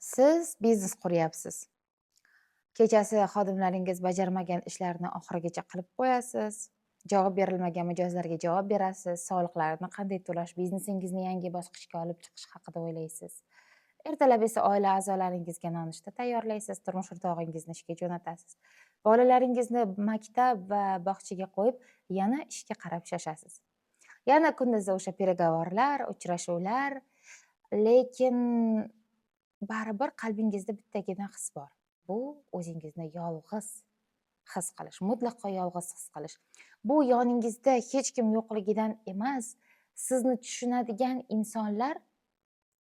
Siz biznes quryapsiz. Kechasi xodimlaringiz bajarmagan ishlarni oxirigacha qilib qo'yasiz. Javob berilmagan mijozlarga javob berasiz. Soliqlarni qanday to'lash, biznesingizni yangi bosqichga olib chiqish haqida o'ylaysiz. Ertalab esa oila a'zolaringizga nonushta tayyorlaysiz, turmush o'rtog'ingizni ishga jo'natasiz. Bolalaringizni maktab va bog'chaga qo'yib, yana ishga qarab shoshasiz. Yana kunduzda o'sha переговорlar, uchrashuvlar, lekin baribir qalbingizda bittagina his bor. Bu o'zingizni yolg'iz his qilish, mutlaqo yolg'iz his qilish. Bu yoningizda hech kim yo'qligidan emas, sizni tushunadigan insonlar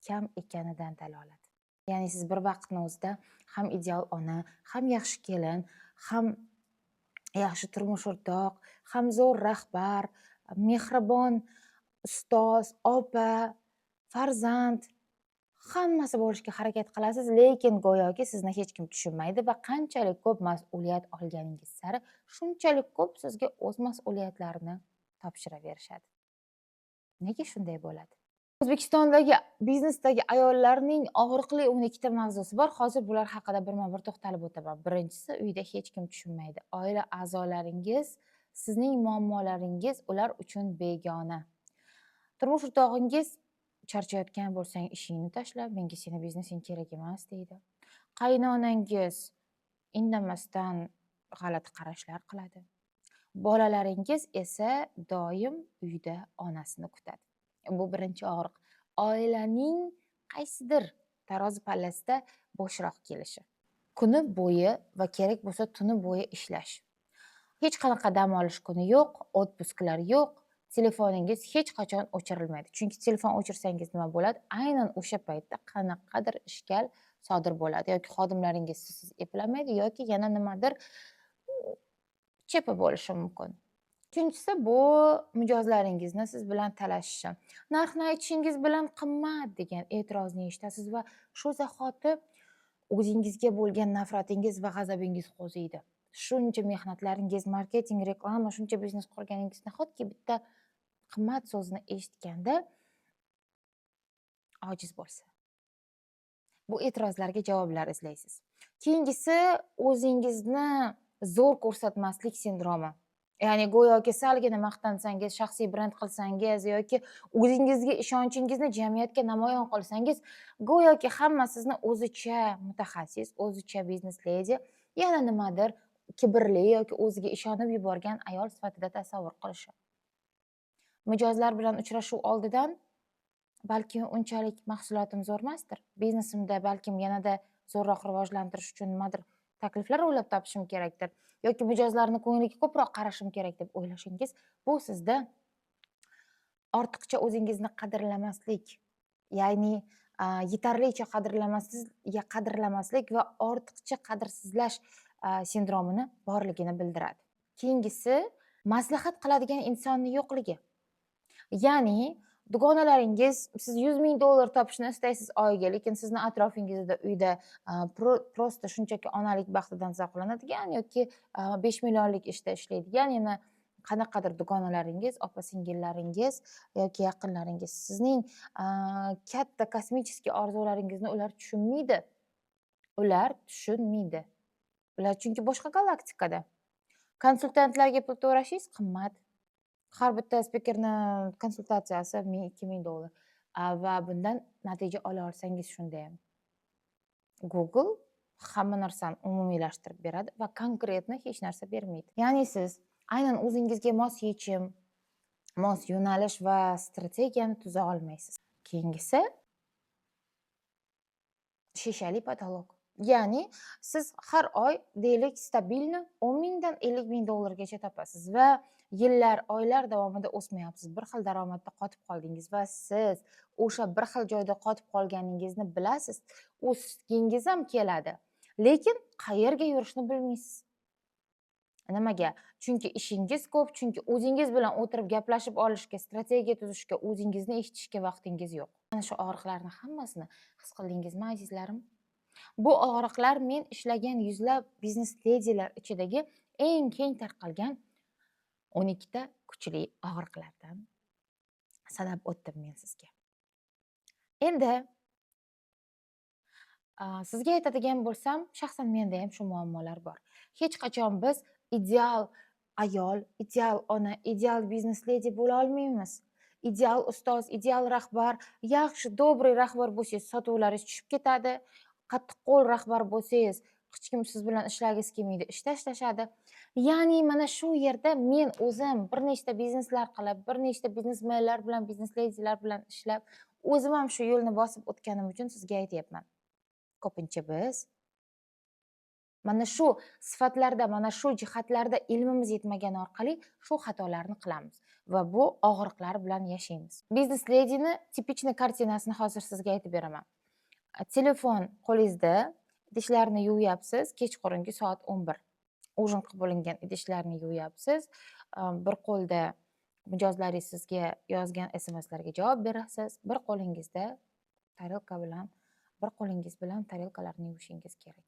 kam ekanidan dalolat. Ya'ni siz bir vaqtni o'zida ham ideal ona, ham yaxshi kelin, ham yaxshi turmush o'rtoq, ham zo'r rahbar, mehribon ustoz, opa, farzand, hammasi bo'lishga harakat qilasiz, lekin go'yoki sizni hech kim tushunmaydi va qanchalik ko'p mas'uliyat olganingiz sari shunchalik ko'p sizga o'z mas'uliyatlarini topshiraverishadi. Nega shunday bo'ladi? O'zbekistondagi biznesdagi ayollarning og'riqli 12 ta mavzusi bor. Hozir bular haqida birma-bir to'xtalib o'taman. Birinchisi, uyda hech kim tushunmaydi. Oila a'zolaringiz, sizning muammolaringiz ular uchun begona. Turmush o'rtog'ingiz charchayotgan bo'lsang, ishingni tashla, menga seni biznesing kerak emas deydi. Qaynonangiz indamasdan g'alati qarashlar qiladi. Bolalaringiz esa doim uyda onasini kutadi. Bu birinchi og'riq. Oilaning qaysidir tarozi pallasida bo'shroq kelishi. Kuni bo'yi va kerak bo'lsa tuni bo'yi ishlash. Hech qanaqa dam olish kuni yo'q, otpusklar yo'q. Telefoningiz hech qachon o'chirilmaydi. Chunki telefon o'chirsangiz nima bo'ladi? Aynan o'sha paytda qanaqadir ishkal sodir bo'ladi yoki xodimlaringiz sizsiz eplamaydi yoki yana nimadir chepa bo'lishi mumkin. Ikkinchisi, bu mijozlaringizni siz bilan talashishi. Narxni aytishingiz bilan qimmat degan e'tirozni eshitasiz va shu zahoti o'zingizga bo'lgan nafratingiz va g'azabingiz qo'ziydi. Shuncha mehnatlaringiz, marketing, reklama, shuncha biznes qurganingiz nahotki bitta qimmat so'zni eshitganda ojiz bo'lsa. Bu e'tirozlarga javoblar izlaysiz. Keyingisi, o'zingizni zo'r ko'rsatmaslik sindromi. Ya'ni go'yoki salgina maqtansangiz, shaxsiy brend qilsangiz yoki o'zingizga ishonchingizni jamiyatga namoyon qilsangiz, go'yoki hamma sizni o'zicha mutaxassis, o'zicha biznes ledi, yana nimadir kibrli yoki o'ziga ishonib yuborgan ayol sifatida tasavvur qilishi. Mijozlar bilan uchrashuv oldidan balki unchalik mahsulotim zo'r emasdir. Biznesimda balkim yanada zo'rroq rivojlantirish uchun nimadir takliflar o'ylab topishim kerakdir. Yoki mijozlarni ko'ngliga ko'proq qarashim kerak deb o'ylashingiz, bu sizda ortiqcha o'zingizni qadrlamaslik, ya'ni yetarlicha qadrlamaslik va ortiqcha qadrsizlash sindromini borligini bildiradi. Keyingisi, maslahat qiladigan insonni yo'qligi. Ya'ni dugonalaringiz, siz $100,000 topishni istaysiz oyiga, lekin sizni atrofingizda uyda prosta shunchaki onalik baxtidan zavqlanadigan yoki 5 millionlik ishda ishlaydigan yana qanaqadir dugonalaringiz, opa-singillaringiz yoki yaqinlaringiz sizning katta kosmический orzularingizni ular tushunmaydi. Ular tushunmaydi. Ular chunki boshqa galaktikada. Konsultantlarga pul to'lashingiz qimmat. Har bitta spikerni konsultatsiyasi $1,000-2,000 va bundan natija ola olsangiz shunda ham. Google hamma narsani umumiylashtirib beradi va konkretni hech narsa bermaydi. Ya'ni siz aynan o'zingizga mos yechim, mos yo'nalish va strategiyani tuza olmaysiz. Keyingisi, shishali patolog. Ya'ni siz har oy deylik stabilni $10,000 dan $50,000 topasiz va yillar, oylar davomida o'smayapsiz. Bir xil daromadda qotib qoldingiz va siz o'sha bir xil joyda qotib qolganingizni bilasiz. O'sgingiz ham keladi. Lekin qayerga yurishni bilmaysiz. Nimaga? Chunki ishingiz ko'p, chunki o'zingiz bilan o'tirib gaplashib olishga, strategiya tuzishga, o'zingizni eshitishga vaqtingiz yo'q. Mana shu og'riqlarni hammasini his qildingizmi, azizlarim? Bu og'riqlar men ishlagan yuzlab biznes ledilar ichidagi eng keng tarqalgan 12 ta kuchli og'riqlardan sanab o'tdim men sizga. Endi Sizga aytadigan bo'lsam, shaxsan menda ham shu muammolar bor. Hech qachon biz ideal ayol, ideal ona, ideal biznes ledi bo'la olmaymiz. Ideal ustoz, ideal rahbar, yaxshi, dobriy rahbar bo'lsangiz, sotuvlaringiz tushib ketadi. Qattiqqo'l rahbar bo'lsangiz, hech kim siz bilan ishlagingiz kelmaydi, ish tashlashadi. Ya'ni mana shu yerda men o'zim bir nechta bizneslar qilib, bir nechta biznesmenlar bilan, biznes ledilar bilan ishlab, o'zim ham shu yo'lni bosib o'tganim uchun sizga aytyapman. Ko'pincha biz mana shu sifatlarda, mana shu jihatlarda ilmimiz yetmagani orqali shu xatolarni qilamiz va bu og'riqlar bilan yashaymiz. Biznes ledini tipichniy kartinasini hozir sizga aytib beraman. Telefon qo'lingizda, idishlarni yuvyapsiz, kechqurungi soat 11. Ujin qilib bo'lingan idishlarni yuvyapsiz. Bir qo'lda mijozlaringiz sizga yozgan SMSlarga javob berasiz. Bir qo'lingizda tarelka bilan, bir qo'lingiz bilan tarelkalarni yuvishingiz kerak.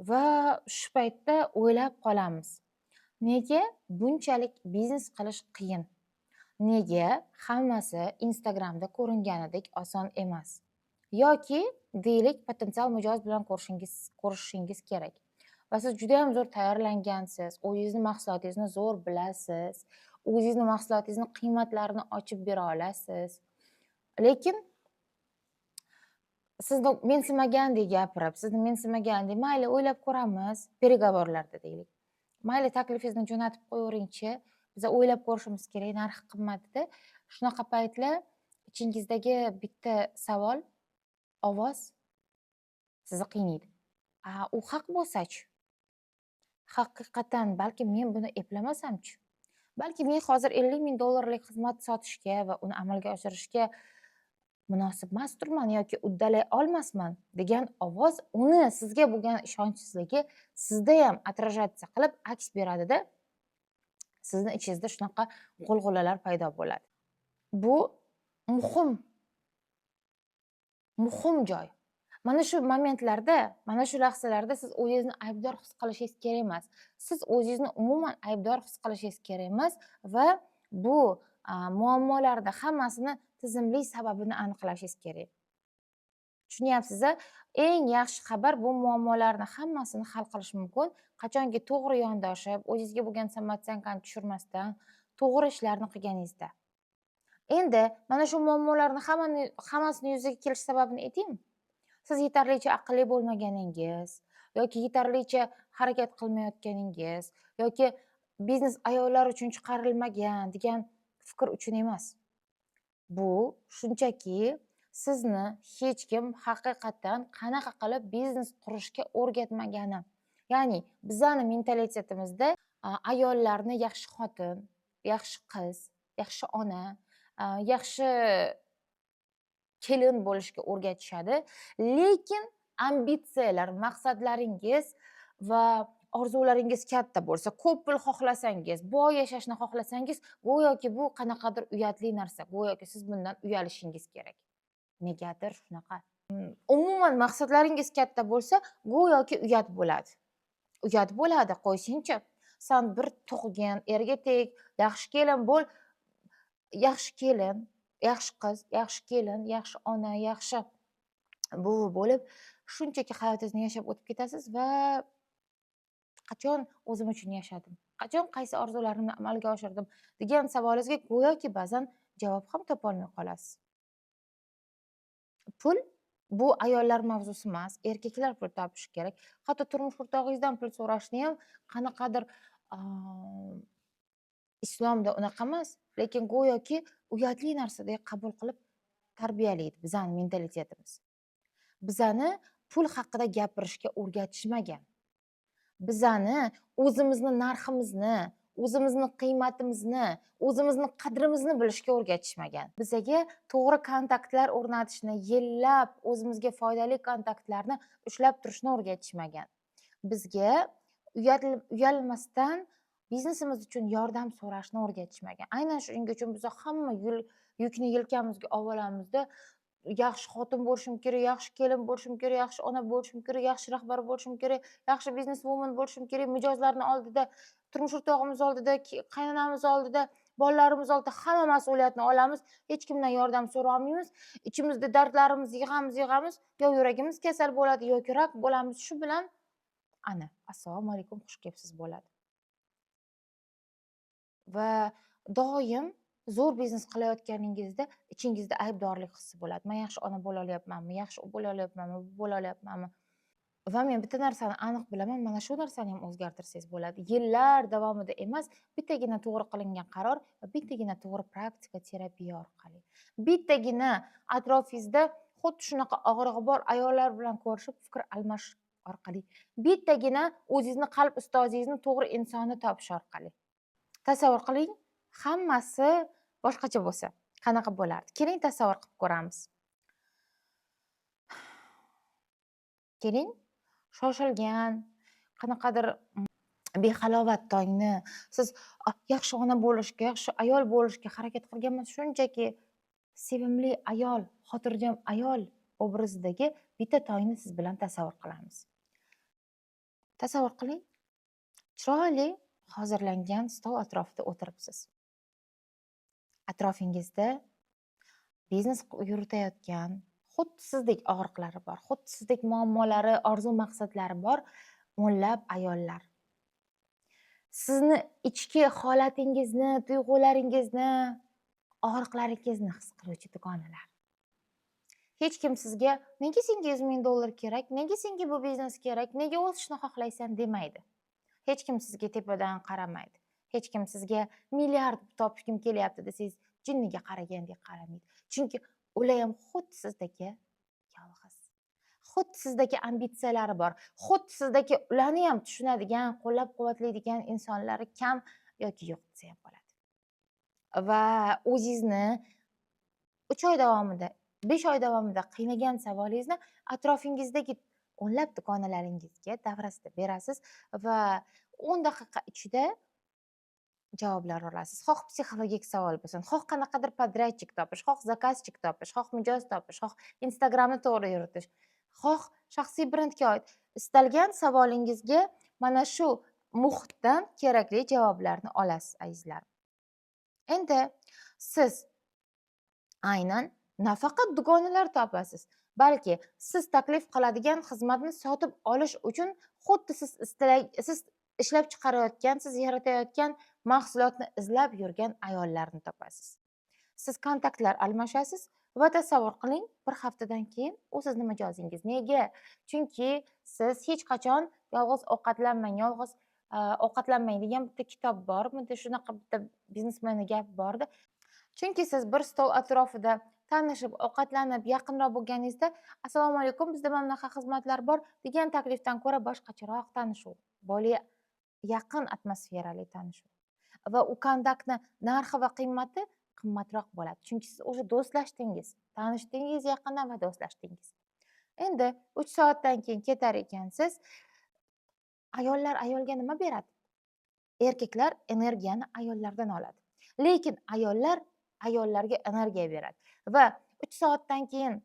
Va shu paytda o'ylab qolamiz. Nega bunchalik biznes qilish qiyin? Nega hammasi Instagramda ko'ringanidek oson emas? Yoki deylik potensial mijoz bilan ko'rishishingiz kerak. Va siz juda ham zo'r tayyorlangansiz, o'zingizni mahsulotingizni zo'r bilasiz, o'zingizni mahsulotingizni qiymatlarini ochib bera olasiz. Lekin sizni mensimagandek gapirib, sizni mensimagandek, mayli o'ylab ko'ramiz, переговорlarda deylik. Mayli taklifingizni jo'natib qo'yaveringchi, biz o'ylab ko'rishimiz kerak, narxi qimmatda. Shunaqa paytlar ichingizdagi bitta savol, ovoz sizni qiynaydi. U haq bo'lsa-chi? Haqiqatan balki men buni eplamasamchi? Balki men hozir $50,000 xizmat sotishga va uni amalga oshirishga munosib emasdirman yoki uddalay olmasman degan ovoz uni sizga bo'lgan ishonchsizligi sizda ham отражаться qilib aks beradida, sizni ichingizda shunaqa g'ulg'ulalar paydo bo'ladi. Bu muhim joy. Mana shu momentlarda, mana shu lahzalarda siz o'zingizni aybdor his qilishingiz kerak emas. Siz o'zingizni umuman aybdor his qilishingiz kerak emas va bu muammolarda hammasini tizimli sababini aniqlashingiz kerak. Tushunyapsiz-a? Eng yaxshi xabar, bu muammolarni hammasini hal qilish mumkin. Qachonki to'g'ri yondoshib, o'zingizga bo'lgan samootsyonkani tushirmasdan, to'g'ri ishlarni qilganingizda. Endi mana shu muammolarni hammasini yuzaga kelish sababini aytaymi? Siz yetarlicha aqlli bo'lmaganingiz yoki yetarlicha harakat qilmayotganingiz yoki biznes ayollar uchun chiqarilmagan degan fikr uchun emas. Bu shunchaki sizni hech kim haqiqatan qanaqa qilib biznes qurishga o'rgatmagani. Ya'ni bizani mentalitetimizda ayollarni yaxshi xotin, yaxshi qiz, yaxshi ona, yaxshi kelin bo'lishga o'rgatishadi. Lekin ambitsiyalar, maqsadlaringiz va orzularingiz katta bo'lsa, ko'p pul xohlasangiz, boy yashashni xohlasangiz, go'yoki bu qanaqadir uyatli narsa, go'yoki siz bundan uyalishingiz kerak. Negadir shunaqa. Umuman maqsadlaringiz katta bo'lsa, go'yoki uyat bo'ladi. Uyat bo'ladi, qo'ysingchi. Sen bir tug'gan, erga teg, yaxshi kelin bo'l, yaxshi kelin, yaxshi qiz, yaxshi kelin, yaxshi ona, yaxshi buvi bo'lib, shunchaki hayotingizni yashab o'tib ketasiz va qachon o'zim uchun yashadim? Qachon qaysi orzularimni amalga oshirdim degan savolingizga go'yoki ba'zan javob ham topa olmay qolasiz. Pul bu ayollar mavzusi emas, erkaklar pul topishi kerak. Hatto turmush o'rtog'ingizdan pul so'rashni ham qanaqadir islomda unaqa emas, lekin go'yoki uyatli narsadek qabul qilib tarbiyalaydi bizani mentalitetimiz. Bizani pul haqida gapirishga o'rgatishmagan. Bizani o'zimizni narximizni, o'zimizni qiymatimizni, o'zimizni qadrimizni bilishga o'rgatishmagan. Bizga to'g'ri kontaktlar o'rnatishni, yillab o'zimizga foydali kontaktlarni ushlab turishni o'rgatishmagan. Bizga uyalmasdan biznesimiz uchun yordam so'rashni o'rgatishmagan. Aynan shuning uchun biz hamma yukni yelkamizga olamizda, yaxshi xotin bo'lishim kerak, yaxshi kelin bo'lishim kerak, yaxshi ona bo'lishim kerak, yaxshi rahbar bo'lishim kerak, yaxshi bizneswoman bo'lishim kerak, mijozlarning oldida, turmush o'rtog'imiz oldida, qaynonamiz oldida bolalarimiz oldida hamma mas'uliyatni olamiz, hech kimdan yordam so'ramaymiz, ichimizda dardlarimizni yig'amiz, yo yuragimiz kasal bo'ladi, yoki rak bo'lamiz. Shu bilan ana, assalomu alaykum, xush kelibsiz bo'ladi. Va doim zo'r biznes qilayotganingizda ichingizda aybdorlik hissi bo'ladi. Men yaxshi ona bo'la olyapmanmi, yaxshi u bo'la olyapmanmi, bu bo'la olyapmanmi? Va men bitta narsani aniq bilaman, mana shu narsani ham o'zgartirsangiz bo'ladi. Yillar davomida emas, bittagina to'g'ri qilingan qaror va bittagina to'g'ri praktika terapiya orqali. Bittagina atrofingizda xuddi shunaqa og'rig'i bor ayollar bilan ko'rishib, fikr almashish orqali. Bittagina o'zingizni qalb ustozingizni to'g'ri insonni topish orqali. Tasavvur qiling, hammasi boshqacha bo'lsa, qanaqa bo'lardi? Keling tasavvur qilib ko'ramiz. Keling, shoshilgan, qanaqadir behalovat tongni siz yaxshi ona bo'lishga, yaxshi ayol bo'lishga harakat qilganman, shunchaki sevimli ayol, xotirjam ayol obrazidagi bitta tongni siz bilan tasavvur qilamiz. Tasavvur qiling, chiroyli hozirlangan stol atrofida o'tiribsiz. Atrofingizda biznes yuritayotgan, xuddi sizdek og'riqlari bor, xuddi sizdek muammolari, orzu maqsadlari bor o'nlab ayollar. Sizni ichki holatingizni, tuyg'ularingizni, og'riqlaringizni his qiluvchi dugonalar. Hech kim sizga nega senga $100,000 kerak, nega senga bu biznes kerak, nega o'sishni xohlaysan demaydi. Hech kim sizga tepadan qaramaydi. Hech kim sizga milliard topishim kelyapti desangiz, jinniga qaragandek qaramaydi. Chunki ular ham xuddi sizdagi yolg'iz. Xuddi sizdagi ambitsiyalari bor. Xuddi sizdagi ularni ham tushunadigan, qo'llab-quvvatlaydigan insonlari kam yoki yo'q desa ham bo'ladi. Va o'zingizni 3 oy davomida, 5 oy davomida qiynagan savolingizni atrofingizdagi o'nlab dugonalaringizga davrasida berasiz va 10 daqiqa ichida javoblar olasiz. Xoh psixologik savol bo'lsin, xoh qanaqadir podrachik topish, xoh zakazchik topish, xoh mijoz topish, xoh Instagramni to'g'ri yuritish, xoh shaxsiy brendga oid istalgan savolingizga mana shu muhitdan kerakli javoblarni olasiz, azizlarim. Endi siz aynan nafaqat dugonalar topasiz, balki siz taklif qiladigan xizmatni sotib olish uchun xuddi siz ishlab chiqarayotgan, siz yaratayotgan mahsulotni izlab yurgan ayollarni topasiz. Siz kontaktlar almashasiz va tasavvur qiling, bir haftadan keyin u sizni mijozingiz. Nega? Chunki siz hech qachon yolg'iz ovqatlanmang degan bitta kitob bor. Bunda shunaqa bitta biznesmenning gapi bordi. Chunki siz bir stol atrofida tanishib, ovqatlanib, yaqinroq bo'lganingizda, assalomu alaykum, bizda mana bunaqa xizmatlar bor degan taklifdan ko'ra boshqacharoq tanishuv, bola yaqin atmosferali tanishuv. Va u kontaktni narxi va qiymati qimmatroq bo'ladi. Chunki siz o'sha do'stlashdingiz, tanishdingiz yaqindan va do'stlashdingiz. Endi 3 soatdan keyin ketar ekansiz. Ayollar ayolga nima beradi? Erkaklar energiyani ayollardan oladi. Lekin ayollar ayollarga energiya beradi. Va 3 soatdan keyin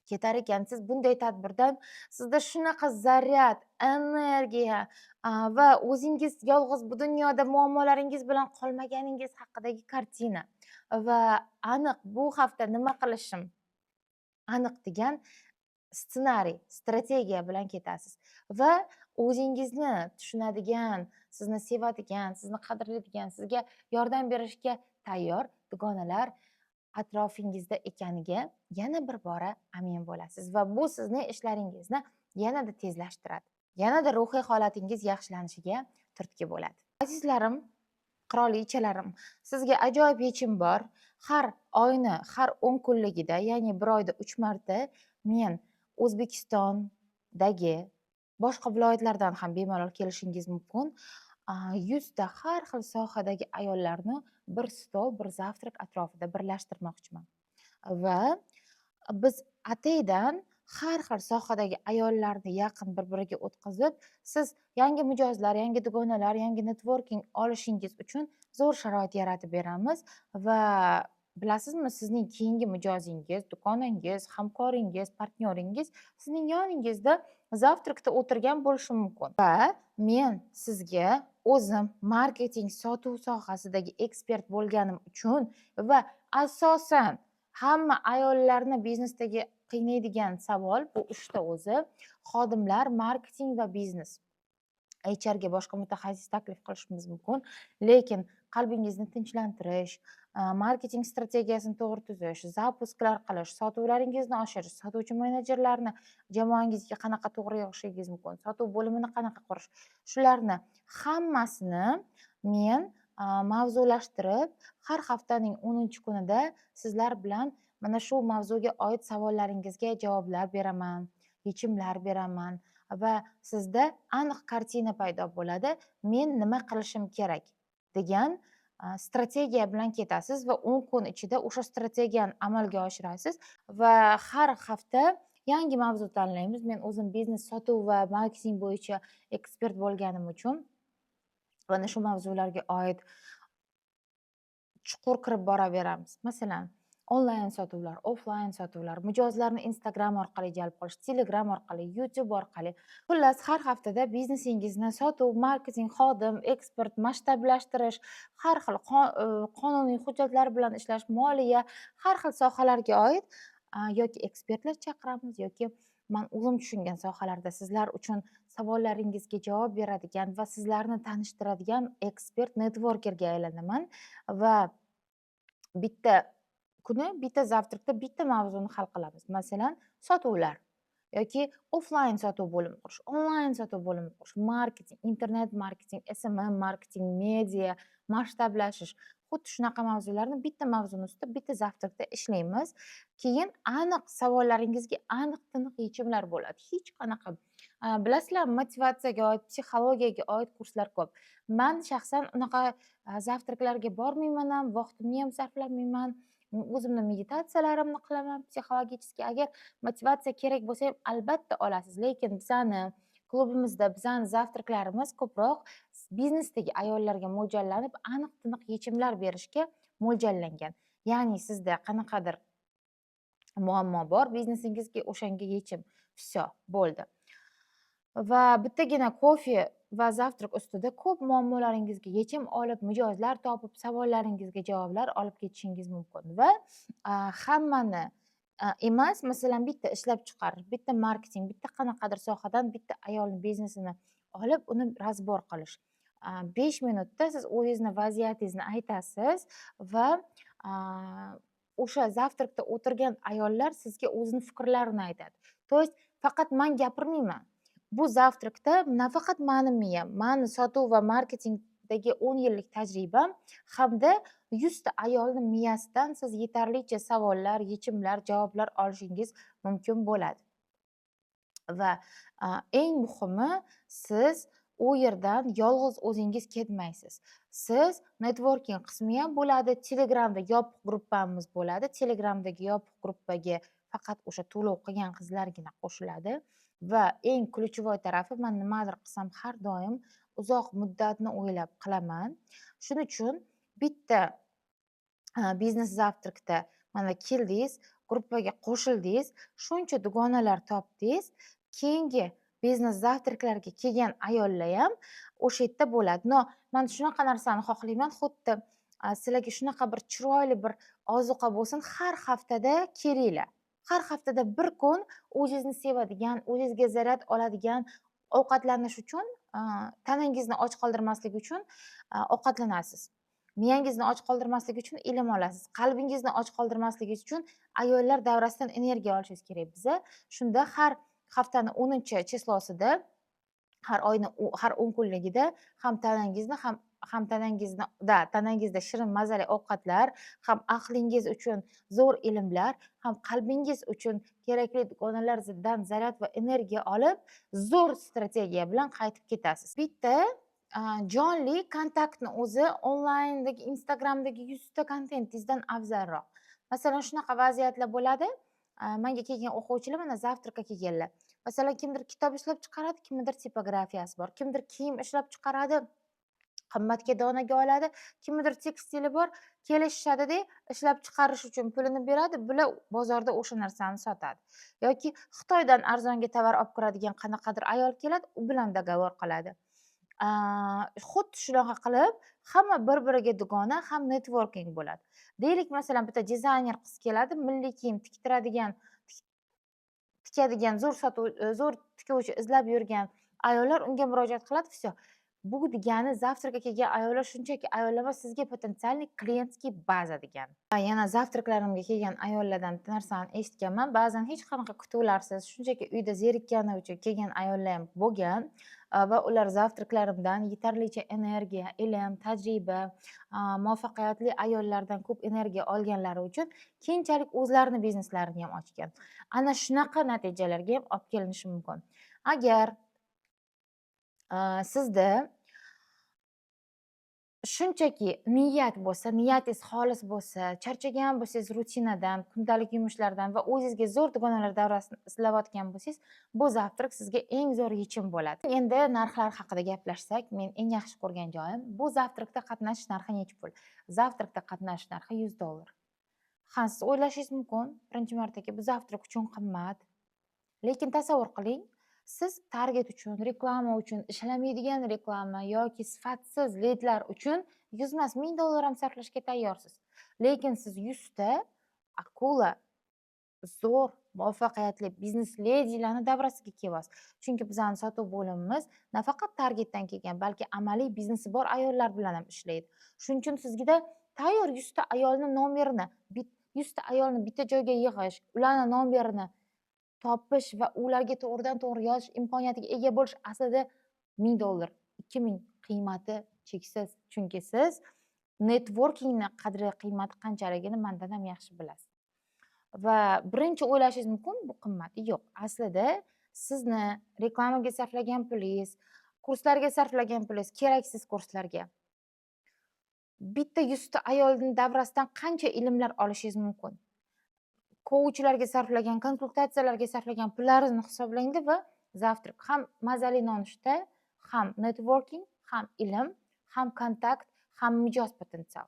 ketar ekansiz bunday tadbirdan, sizda shunaqa zaryad, energiya va o'zingiz yolg'iz bu dunyoda muammolaringiz bilan qolmaganingiz haqidagi kartina va aniq bu hafta nima qilishim aniq degan ssenariy, strategiya bilan ketasiz va o'zingizni tushunadigan, sizni sevadigan, sizni qadrlaydigan, sizga yordam berishga tayyor dugonalar atrofingizda ekaniga yana bir bora amin bo'lasiz va bu sizning ishlaringizni yanada tezlashtiradi. Yanada ruhiy holatingiz yaxshilanishiga turtki bo'ladi. Azizlarim, qirolichalarim, sizga ajoyib yechim bor. Har oyni, har 10 kunligida, ya'ni bir oyda 3 marta men O'zbekistondagi boshqa viloyatlardan ham bemalol kelishingiz mumkin. 100 ta har xil sohadagi ayollarni bir stol, bir zavtrak atrofida birlashtirmoqchiman. Va biz ataydan har xil sohadagi ayollarni yaqin bir-biriga o'tkazib, siz yangi mijozlar, yangi dugonalar, yangi networking olishingiz uchun zo'r sharoit yaratib beramiz va bilasizmi, sizning keyingi mijozingiz, do'koningiz, hamkoringiz, partnyoringiz sizning yoningizda zavtrakda o'tirgan bo'lishi mumkin. Va men sizga o'zim marketing, sotuv sohasidagi ekspert bo'lganim uchun va asosan hamma ayollarni biznesdagi qiynaydigan savol bu uchta o'zi: xodimlar, marketing va biznes. HRga boshqa mutaxassis taklif qilishimiz mumkin, lekin qalbingizni tinchlantirish, marketing strategiyasini to'g'ri tuzish, zapusklar qilish, sotuvlaringizni oshirish, sotuvchi menejerlarni jamoangizga qanaqa to'g'ri yig'ishingiz mumkin, sotuv bo'limini qanaqa qurish, shularni hammasini men mavzulashtirib har haftaning 10-kunida sizlar bilan mana shu mavzuga oid savollaringizga javoblar beraman, yechimlar beraman va sizda aniq kartina paydo bo'ladi. Men nima qilishim kerak degan strategiya bilan ketasiz va 10 kun ichida o'sha strategiyani amalga oshirasiz va har hafta yangi mavzu tanlaymiz. Men o'zim biznes, sotuv va marketing bo'yicha ekspert bo'lganim uchun mana shu mavzularga oid chuqur kirib boraveramiz. Masalan, onlayn sotuvlar, offlayn sotuvlar, mijozlarni Instagram orqali jalb qilish, Telegram orqali, YouTube orqali. Xullas, har haftada biznesingizni sotuv, marketing, xodim, ekspert, masshtablashtirish, har xil qonuniy hujjatlar bilan ishlash, moliya, har xil sohalarga oid yoki ekspertlar chaqiramiz yoki man o'zim tushungan sohalarda sizlar uchun savollaringizga javob beradigan va sizlarni tanishtiradigan ekspert networkerga aylanaman va bitta kuni, bitta zavtrakda bitta mavzuni hal qilamiz. Masalan, sotuvlar yoki offlayn sotuv bo'limi qurish, onlayn sotuv bo'limi qurish, marketing, internet marketing, SMM marketing, media, masshtablashish. Xuddi shunaqa mavzularni bitta mavzuni ustida bitta zavtrakda ishlaymiz. Keyin aniq savollaringizga aniq-tiniq yechimlar bo'ladi. Hech qanaqa bilasizlar, motivatsiyaga oid, psixologiyaga oid kurslar ko'p. Man shaxsan unaqa zavtraklarga bormayman ham, vaqtimni ham sarflamayman. O'zimni meditatsiyalarimni qilaman psixologicheskiy. Agar motivatsiya kerak bo'lsa ham albatta olasiz, lekin bizani klubimizda bizani zavtraklarimiz ko'proq biznesdagi ayollarga mo'ljallanib, aniq-tiniq yechimlar berishga mo'ljallangan. Ya'ni sizda qanaqadir muammo bor, biznesingizga o'shanga yechim. Всё, bo'ldi. Va bittagina kofe va zavtrak ustida ko'p muammolaringizga yechim olib, mijozlar topib, savollaringizga javoblar olib ketishingiz mumkin va hammani emas, masalan, bitta ishlab chiqarish, bitta marketing, bitta qanaqadir sohadan bitta ayolni biznesini olib, uni razbor qilish. 5 minutda siz o'zingizni vaziyatingizni aytasiz va o'sha zavtrakda o'tirgan ayollar sizga o'zini fikrlarini aytadi. To есть faqat men gapirmayman. Bu zavtrakda nafaqat mani miyam, mani sotuv va marketingdagi 10 yillik tajribam hamda 100 ta ayolning miyasidan siz yetarlicha savollar, yechimlar, javoblar olishingiz mumkin bo'ladi. Va eng muhimi, siz u yerdan yolg'iz o'zingiz ketmaysiz. Siz networking qismi ham bo'ladi, Telegramda yopiq gruppamiz bo'ladi. Telegramdagi yopiq gruppaga faqat o'sha to'lov qilgan qizlargina qo'shiladi va eng ключевой tarafi, men nimadir qilsam har doim uzoq muddatni o'ylab qilaman. Shuning uchun bitta biznes zavtrakda mana keldingiz, gruppaga qo'shildingiz, shuncha dugonalar topdingiz, keyingi biznes zavtraklarga kelgan ayollar ham o'sha yerda bo'ladi. No, men shunaqa narsani xohlayman, xuddi sizlarga shunaqa bir chiroyli bir ozuqa bo'lsin, har haftada kelinglar. Har haftada bir kun o'zingizni sevadigan, o'zingizga zaryad oladigan ovqatlanish uchun, tanangizni och qoldirmaslik uchun ovqatlanasiz. Miyangizni och qoldirmaslik uchun ilm olasiz. Qalbingizni och qoldirmaslik uchun ayollar davrasidan energiya olishingiz kerak. Biza shunda har haftani 10-chislosida, har oyni har 10 kunligida ham tanangizda shirin mazali ovqatlar, ham aqlingiz uchun zo'r ilmlar, ham qalbingiz uchun kerakli dugonalardan zaryad va energiya olib, zo'r strategiya bilan qaytib ketasiz. Bitta jonli kontaktni o'zi onlayndagi, Instagramdagi 100 ta kontentingizdan afzalroq. Masalan, shunaqa vaziyatlar bo'ladi. Menga kelgan o'quvchilar mana zavtrakka kelganlar. Masalan, kimdir kitob ishlab chiqaradi, kimdir tipografiyasi bor, kimdir kiyim ishlab chiqaradi, qimmatga donaga oladi. Kimnidir tekstili bor, kelishishadi-da, ishlab chiqarish uchun pulini beradi, bular bozorda o'sha narsani sotadi. Yoki Xitoydan arzonga tovar olib kiradigan qanaqadir ayol keladi, u bilan dogovor qiladi. Xuddi shunaqa qilib, hamma bir-biriga dugona, ham networking bo'ladi. Deylik, masalan, bitta dizayner qiz keladi, milliy kiyim tikadigan zo'r tikuvchi izlab yurgan ayollar unga murojaat qiladi, всё. Bu degani завтракка kelgan ayollar shunchaki ayollar emas, sizga potensialniy klientskiy baza degani. Va yana завтраklarimga kelgan ayollardan bitta narsani eshitganman. Ba'zan hech qanaqa kutuvlarsiz, shunchaki uyda zerikkani uchun kelgan ayollar ham bo'lgan va ular завтраklarimdan yetarlicha energiya, ilm, tajriba, muvaffaqiyatli ayollardan ko'p energiya olganlari uchun keyinchalik o'zlarini bizneslarini ham ochgan. Ana shunaqa natijalarga ham olib kelinishi mumkin. Agar sizda shunchaki niyat bo'lsa, niyatingiz xolis bo'lsa, charchagan bo'lsangiz rutinadan, kundalik yumushlardan va o'zingizga zo'r dugonalar davrasini izlayotgan bo'lsangiz, bu zavtrak sizga eng zo'r yechim bo'ladi. Endi narxlar haqida gaplashsak, men eng yaxshi ko'rgan joyim bu zavtrakda qatnashish narxi necha pul? Zavtrakda qatnashish narxi $100. Ha, siz o'ylashingiz mumkin, birinchi martaga bu zavtrak uchun qimmat. Lekin tasavvur qiling, siz target uchun, reklama uchun, ishlamaydigan reklama yoki sifatsiz ledlar uchun $100 emas, $1000 ham sarflashga tayyorsiz. Lekin siz 100 ta akula zo'r, muvaffaqiyatli biznes ledilarni davrasiga kelyapsiz. Chunki bizning sotuv bo'limimiz nafaqat targetdan kelgan, balki amaliy biznesi bor ayollar bilan ham ishlaydi. Shuning uchun sizga tayyor 100 ta ayolni nomerini, 100 ta ayolni bitta joyga yig'ish, ularning nomerini topish va ularga to'g'ridan-to'g'ri yozish imkoniyatiga ega bo'lish aslida $1000, 2000 qiymati cheksiz. Chunki siz networkingni qadri qiymati qanchaligini mendan ham yaxshi bilasiz. Va birinchi o'ylashingiz mumkin, bu qimmat. Yo'q, aslida sizni reklamaga sarflagan pulingiz, kurslarga sarflagan pulingiz, keraksiz kurslarga bitta 100 ta ayolning davrasidan qancha ilmlar olishingiz mumkin. Coachlarga sarflagan, konsultatsiyalarga sarflagan pullaringizni hisoblangda va zavtrak ham mazali nonushta, ham networking, ham ilm, ham kontakt, ham mijoz potensial.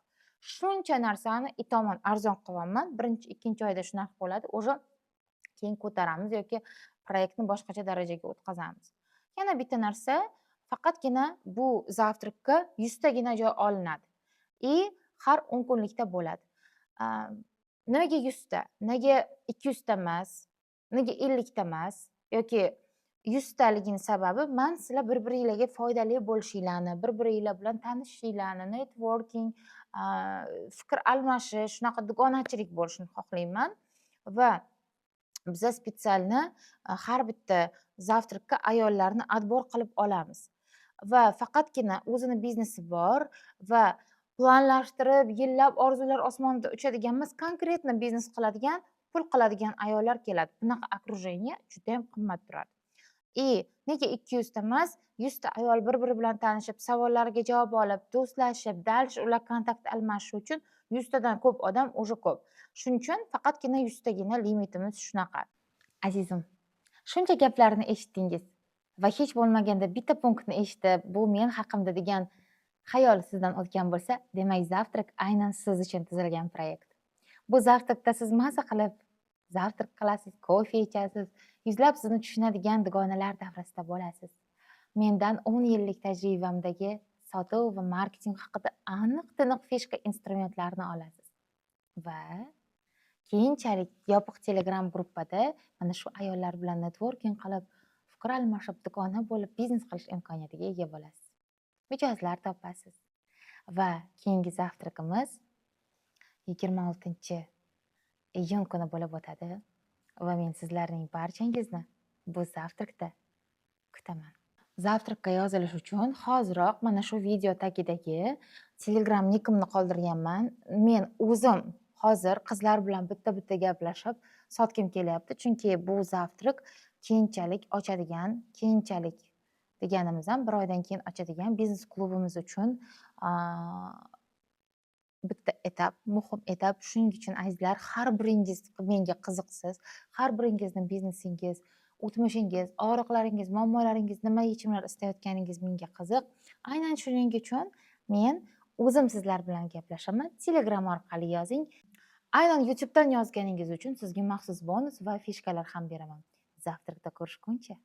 Shuncha narsani itomon arzon qilyapman. Birinchi, ikkinchi oyda shu narx bo'ladi. O'sha keyin ko'taramiz yoki proyektni boshqacha darajaga o'tkazamiz. Yana bitta narsa, faqatgina bu zavtrakka 100 tagina joy olinadi. Har 10 kunlikda bo'ladi. Nega 100 ta? Nega 200 ta emas? Nega 50 ta emas? Yoki 100 taligini sababi men sizlar bir-biringizga foydali bo'lishinglarni, bir-biringizlar bilan tanishishinglarni, networking, fikr almashish, shunaqa dugonachilik bo'lishini xohlayman va biz spesialni har bitta zavtrakka ayollarni adbor qilib olamiz. Va faqatgina o'zini biznesi bor va planlashtirib, yillab orzular osmonida uchadigan emas, konkretni biznes qiladigan, pul qiladigan ayollar keladi. Bunaqa okrujeniyya juda ham qimmat turadi. Nega 200 ta emas, 100 ta ayol bir-biri bilan tanishib, savollariga javob olib, do'stlashib, dalish ular kontakt almashish uchun 100 tadan ko'p odam o'zi ko'p. Shuning uchun faqatgina 100 tagina limitimiz shunaqa. Azizim, shuncha gaplarni eshitdingiz va hech bo'lmaganda bitta punktni eshitib, bu men haqimda degan xayol sizdan o'tgan bo'lsa, demak zavtrak aynan siz uchun tuzilgan proyekt. Bu zavtrakda siz maza qilib zavtrak qilasiz, kofe ichasiz, yuzlab sizni tushunadigan dugonalar davrasida bo'lasiz. Mendan 10 yillik tajribamdagi sotuv va marketing haqida aniq-tiniq fishka instrumentlarni olasiz. Va keyinchalik yopiq Telegram gruppada mana shu ayollar bilan networking qilib, fikr almashib, dugona bo'lib, biznes qilish imkoniyatiga ega bo'lasiz. Mijozlar topasiz. Va keyingi zavtrakimiz 26-iyun kuni bo'lib o'tadi va men sizlarning barchangizni bu zavtrakda kutaman. Zavtrakka yozilish uchun hoziroq mana shu video tagidagi Telegram nikimni qoldirganman. Men o'zim hozir qizlar bilan bitta-bitta gaplashib sotgim kelyapti, chunki bu zavtrak keyinchalik deganimiz ham 1 oydan keyin ochadigan biznes klubimiz uchun bitta etap, muhim etap. Shuning uchun azizlar, har biringiz menga qiziqsiz, har biringizni biznesingiz, o'tmishingiz, og'riqlaringiz, muammolaringiz, nima yechimlar istayotganingiz menga qiziq. Aynan shuning uchun Men o'zim sizlar bilan gaplashaman. Telegram orqali yozing. Aynan YouTube'dan yozganingiz uchun sizga maxsus bonus va fishkalar ham beraman. Завтракda ko'rishguncha.